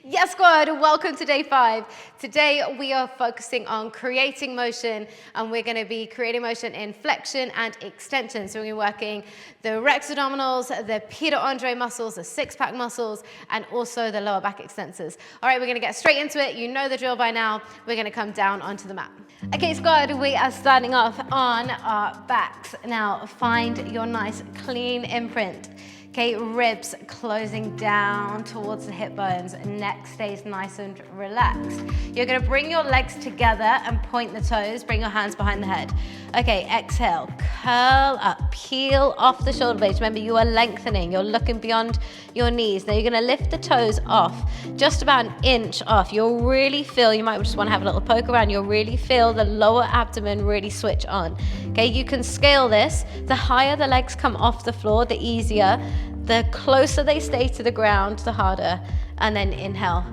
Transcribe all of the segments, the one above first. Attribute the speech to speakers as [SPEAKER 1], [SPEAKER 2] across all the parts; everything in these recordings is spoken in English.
[SPEAKER 1] Yes, squad, welcome to day 5. Today we are focusing on creating motion, and we're going to be creating motion in flexion and extension. So we're working the rex abdominals, the Peter Andre muscles, the six-pack muscles, and also the lower back extensors. All right, we're going to get straight into it. You know the drill by now. We're going to come down onto the mat. Okay, squad, we are starting off on our backs. Now find your nice clean imprint. Okay, ribs closing down towards the hip bones, neck stays nice and relaxed. You're gonna bring your legs together and point the toes, bring your hands behind the head. Okay, exhale, curl up, peel off the shoulder blades. Remember, you are lengthening, you're looking beyond your knees. Now you're gonna lift the toes off, just about an inch off. You'll really feel, you might just wanna have a little poke around, you'll really feel the lower abdomen really switch on. Okay, you can scale this. The higher the legs come off the floor, the easier. The closer they stay to the ground, the harder. And then inhale,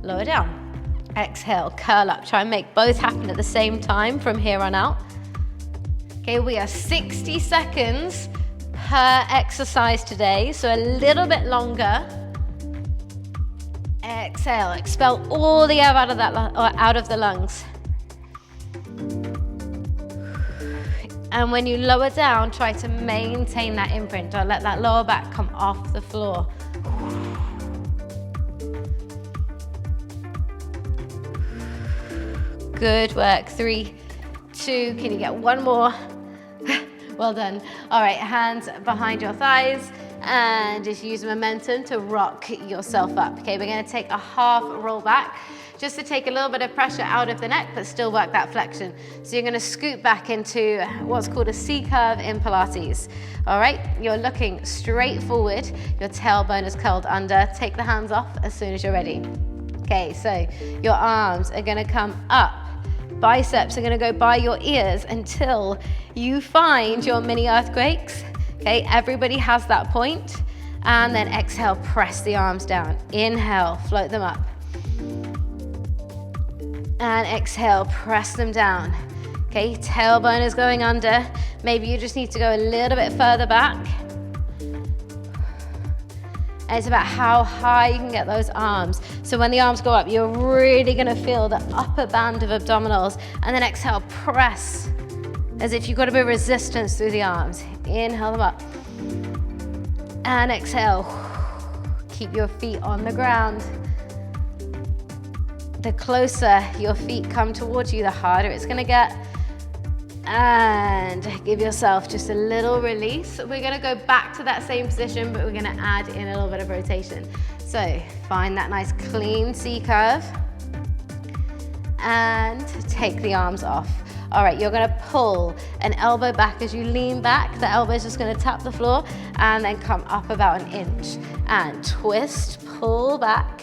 [SPEAKER 1] lower down. Exhale, curl up. Try and make both happen at the same time from here on out. Okay, we are 60 seconds per exercise today, so a little bit longer. Exhale, expel all the air out of the lungs. And when you lower down, try to maintain that imprint. Don't let that lower back come off the floor. Good work. 3, 2, can you get one more? Well done. All right, hands behind your thighs and just use momentum to rock yourself up. Okay, we're gonna take a half roll back, just to take a little bit of pressure out of the neck, but still work that flexion. So you're gonna scoot back into what's called a C-curve in Pilates. All right, you're looking straight forward, your tailbone is curled under. Take the hands off as soon as you're ready. Okay, so your arms are gonna come up. Biceps are gonna go by your ears until you find your mini earthquakes. Okay, everybody has that point. And then exhale, press the arms down. Inhale, float them up. And exhale, press them down. Okay, tailbone is going under. Maybe you just need to go a little bit further back. And it's about how high you can get those arms. So when the arms go up, you're really gonna feel the upper band of abdominals. And then exhale, press, as if you've got a bit of resistance through the arms. Inhale them up. And exhale. Keep your feet on the ground. The closer your feet come towards you, the harder it's gonna get. And give yourself just a little release. We're gonna go back to that same position, but we're gonna add in a little bit of rotation. So find that nice clean C-curve and take the arms off. All right, you're gonna pull an elbow back as you lean back. The elbow is just gonna tap the floor and then come up about an inch. And twist, pull back,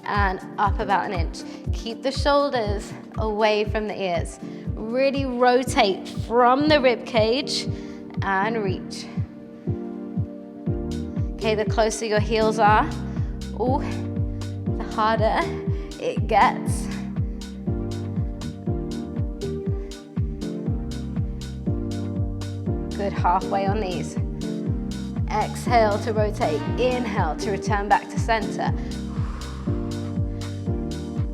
[SPEAKER 1] and up about an inch. Keep the shoulders away from the ears. Really rotate from the rib cage and reach. Okay, the closer your heels are, the harder it gets. Good, halfway on these. Exhale to rotate, inhale to return back to center.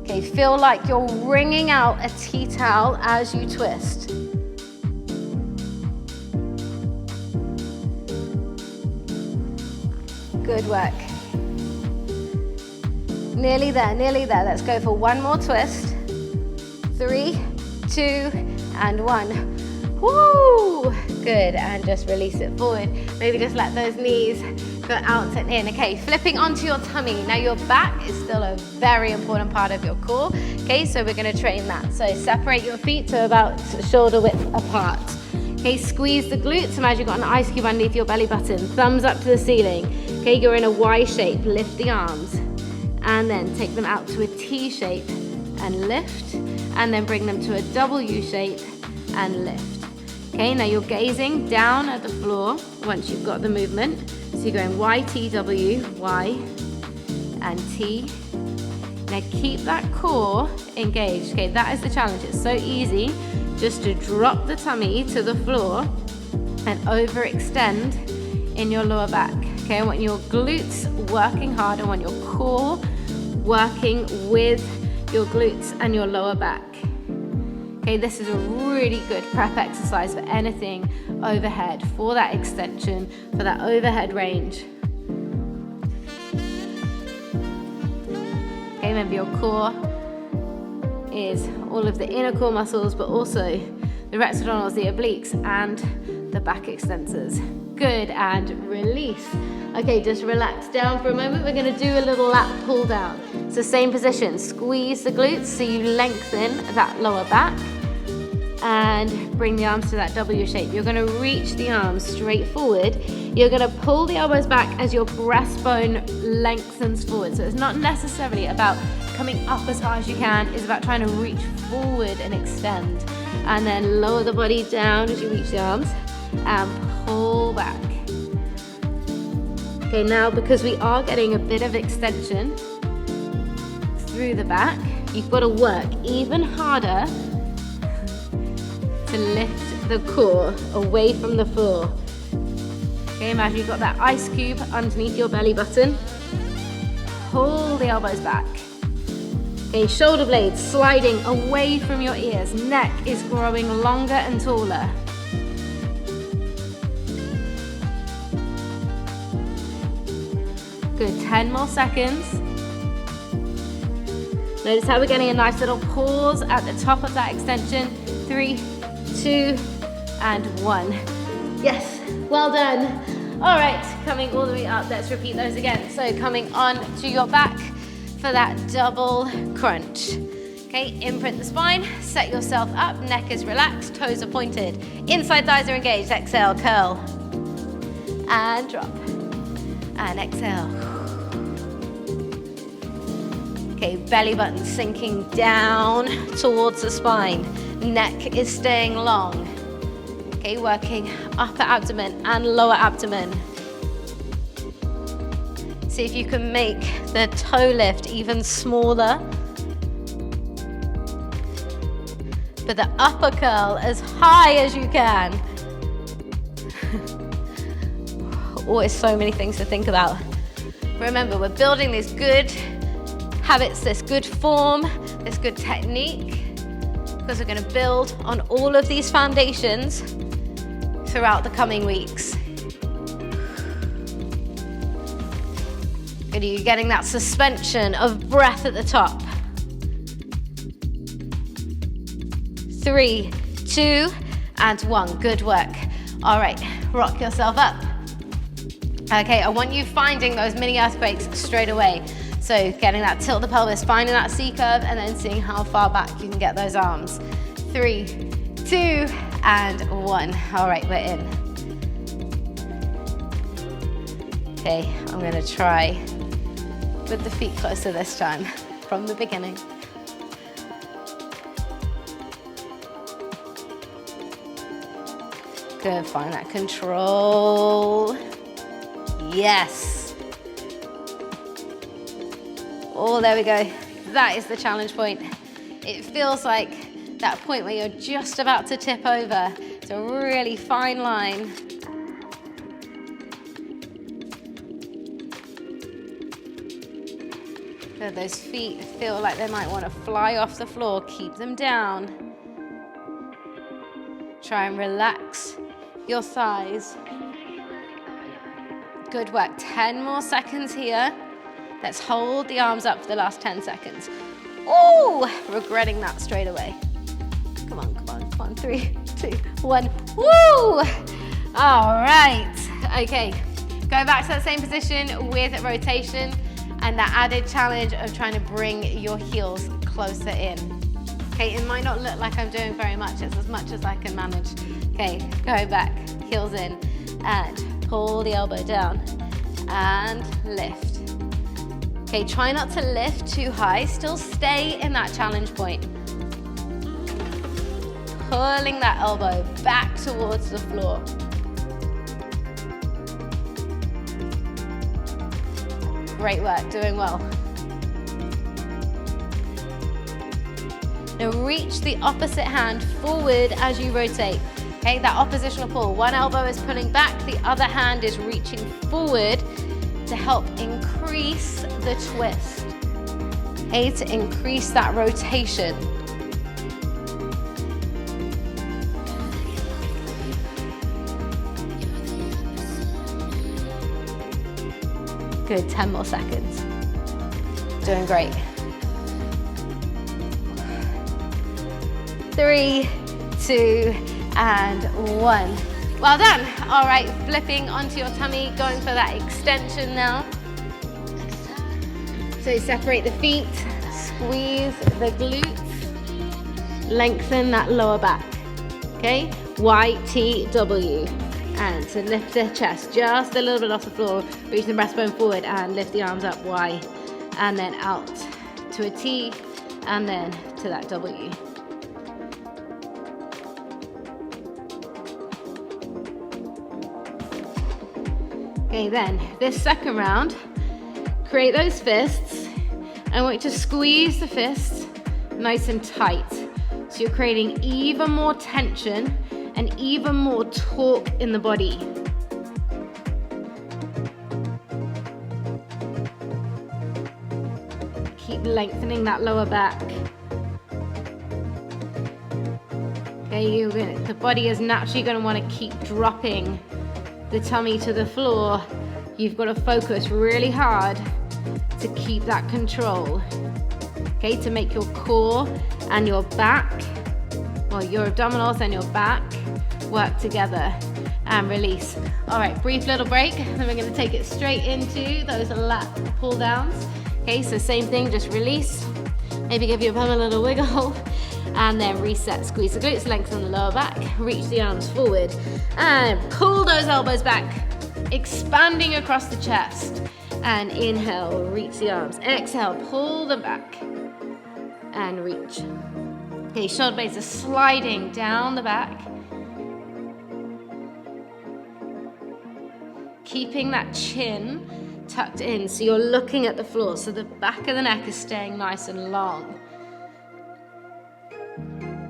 [SPEAKER 1] Okay, feel like you're wringing out a tea towel as you twist. Good work. Nearly there, nearly there. Let's go for one more twist. 3, 2, and 1. Woo! Good, and just release it forward. Maybe just let those knees go out and in. Okay, flipping onto your tummy. Now your back is still a very important part of your core. Okay, so we're gonna train that. So separate your feet to about shoulder width apart. Okay, squeeze the glutes. Imagine you've got an ice cube underneath your belly button. Thumbs up to the ceiling. Okay, you're in a Y shape. Lift the arms. And then take them out to a T shape and lift. And then bring them to a W shape and lift. Okay, now you're gazing down at the floor once you've got the movement. So you're going Y, T, W, Y, and T. Now keep that core engaged. Okay, that is the challenge. It's so easy just to drop the tummy to the floor and overextend in your lower back. Okay, I want your glutes working hard. I want your core working with your glutes and your lower back. Okay, this is a really good prep exercise for anything overhead, for that extension, for that overhead range. Okay, remember your core is all of the inner core muscles, but also the rectoabdominals, the obliques, and the back extensors. Good, and release. Okay, just relax down for a moment. We're gonna do a little lat pull down. So same position, squeeze the glutes so you lengthen that lower back and bring the arms to that W shape. You're gonna reach the arms straight forward. You're gonna pull the elbows back as your breastbone lengthens forward. So it's not necessarily about coming up as high as you can, it's about trying to reach forward and extend. And then lower the body down as you reach the arms and pull back. Okay, now because we are getting a bit of extension through the back, you've got to work even harder to lift the core away from the floor. Okay, imagine you've got that ice cube underneath your belly button. Pull the elbows back. Okay, shoulder blades sliding away from your ears. Neck is growing longer and taller. Good, 10 more seconds. Notice how we're getting a nice little pause at the top of that extension. 3, 2, and 1. Yes, well done. All right, coming all the way up, let's repeat those again. So coming on to your back for that double crunch. Okay, imprint the spine, set yourself up, neck is relaxed, toes are pointed. Inside thighs are engaged, exhale, curl. And drop. And exhale. Okay, belly button sinking down towards the spine. Neck is staying long. Okay, working upper abdomen and lower abdomen. See if you can make the toe lift even smaller. But the upper curl as high as you can. Always so many things to think about. Remember, we're building these good habits, this good form, this good technique, because we're going to build on all of these foundations throughout the coming weeks. Good, you're getting that suspension of breath at the top. 3, 2, and 1. Good work. All right, rock yourself up. Okay, I want you finding those mini earthquakes straight away. So getting that tilt the pelvis, finding that C curve, and then seeing how far back you can get those arms. 3, 2, and 1. All right, we're in. Okay, I'm gonna try with the feet closer this time, from the beginning. Good, find that control. Yes. Oh, there we go. That is the challenge point. It feels like that point where you're just about to tip over. It's a really fine line. Good, those feet feel like they might want to fly off the floor. Keep them down. Try and relax your thighs. Good work. 10 more seconds here. Let's hold the arms up for the last 10 seconds. Oh, regretting that straight away. Come on, come on, come on. 3, 2, 1. Woo! All right. Okay. Go back to that same position with rotation and that added challenge of trying to bring your heels closer in. Okay, it might not look like I'm doing very much. It's as much as I can manage. Okay, go back, heels in, and pull the elbow down, and lift. Okay, try not to lift too high. Still stay in that challenge point. Pulling that elbow back towards the floor. Great work, doing well. Now reach the opposite hand forward as you rotate. Okay, that oppositional pull. One elbow is pulling back, the other hand is reaching forward to help increase the twist. okay, to increase that rotation. Good, 10 more seconds. Doing great. 3, 2, and 1. Well done. All right, flipping onto your tummy, going for that extension now. So separate the feet, squeeze the glutes, lengthen that lower back, okay? YTW. And to lift the chest just a little bit off the floor, reach the breastbone forward and lift the arms up, Y, and then out to a T, and then to that W. Okay, then this second round, create those fists. I want you to squeeze the fists nice and tight. So you're creating even more tension and even more torque in the body. Keep lengthening that lower back. Okay, the body is naturally going to want to keep dropping the tummy to the floor. You've got to focus really hard to keep that control. Okay, to make your core and your back, or your abdominals and your back, work together, and release. All right, brief little break, then we're going to take it straight into those lat pull downs. Okay, so same thing, just release, maybe give your bum a little wiggle, and then reset. Squeeze the glutes, lengthen the lower back, reach the arms forward, and pull those elbows back, expanding across the chest. And inhale, reach the arms. Exhale, pull them back, and reach. Okay, shoulder blades are sliding down the back. Keeping that chin tucked in, so you're looking at the floor, so the back of the neck is staying nice and long.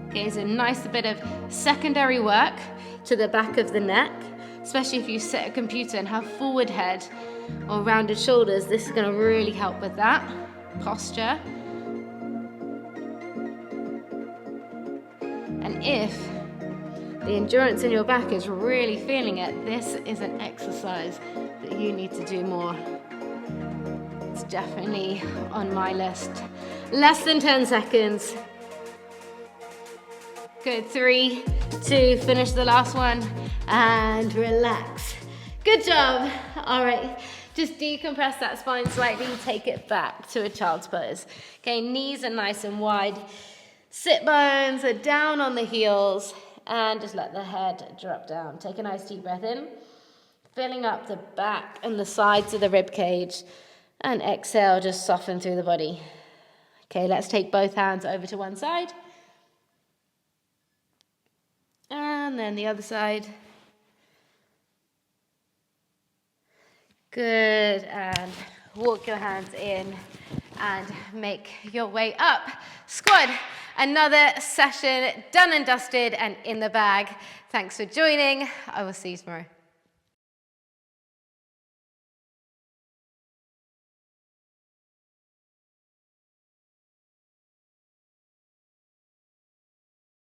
[SPEAKER 1] Okay, so nice bit of secondary work to the back of the neck, especially if you sit at a computer and have forward head or rounded shoulders. This is going to really help with that posture. And if the endurance in your back is really feeling it, this is an exercise that you need to do more. It's definitely on my list. Less than 10 seconds. Good, 3, 2, finish the last one, and relax. Good job. All right, just decompress that spine slightly, take it back to a child's pose. Okay, knees are nice and wide. Sit bones are down on the heels, and just let the head drop down. Take a nice deep breath in, filling up the back and the sides of the rib cage, and exhale, just soften through the body. Okay, let's take both hands over to one side, and then the other side. Good, and walk your hands in and make your way up. Squad, another session done and dusted and in the bag. Thanks for joining. I will see you tomorrow.